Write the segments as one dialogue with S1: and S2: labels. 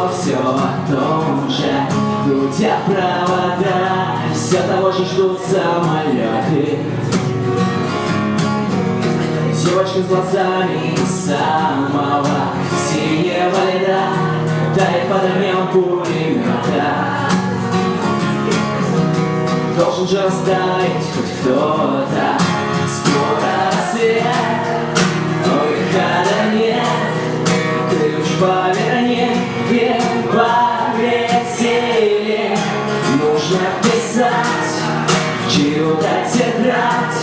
S1: снова все о том же. Гудят провода, все того же ждут самолеты. Девочка с глазами самого синего льда тает под огнем пулемета. Должен же растаять хоть кто-то. Скоро рассвет, выхода нет. Ключ поверни, и полетели. Нужно писать чью-то тетрадь,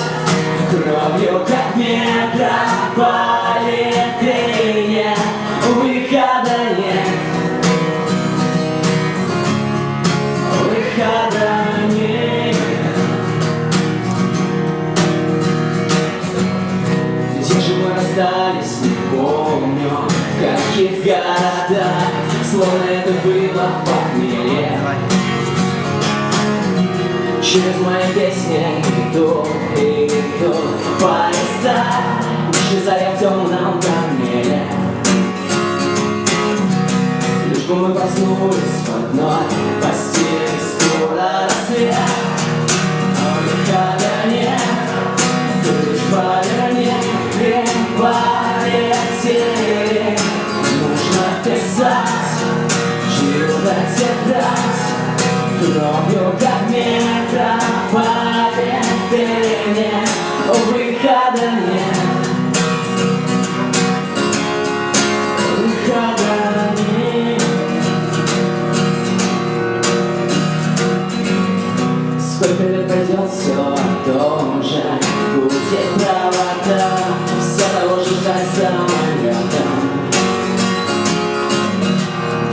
S1: кровью как метрополитене. Выхода нет, выхода нет. Где же мы расстались, не помню, в каких городах, словно это было в похмелье. Через мои песни идут поезда, исчезая в темном тоннеле. Лишь бы мы проснулись в одной постели. Скоро рассвет, выхода нет. Ключ поверни, и полетели. Нужно писать чью-то тетрадь, кровью как метрополитене. Выхода нет, выхода нет. Сколько лет пройдет, все о том же. Гудит провода, все того же ждать самолета.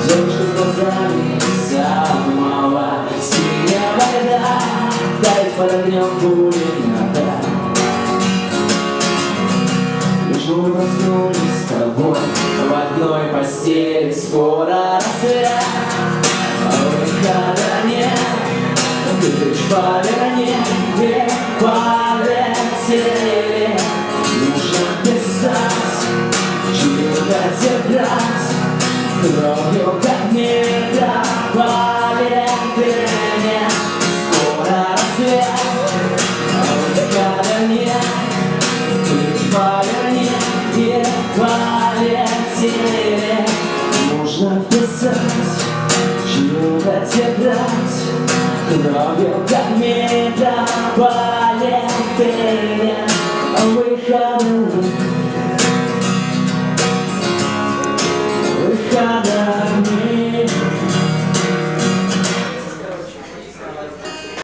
S1: Девушка с глазами самого синего льда тает под огнем пулемета. Лишь бы мы проснулись с тобой в одной постели. Скоро рассвет, выхода нет. Ключ поверни, и полетели. Нужно писать чью-то тетрадь, кровью как метрополитене. Скоро рассвет, выхода нет. Ключ поверни, и полетели. Нужно писать чью-то тетрадь, кровью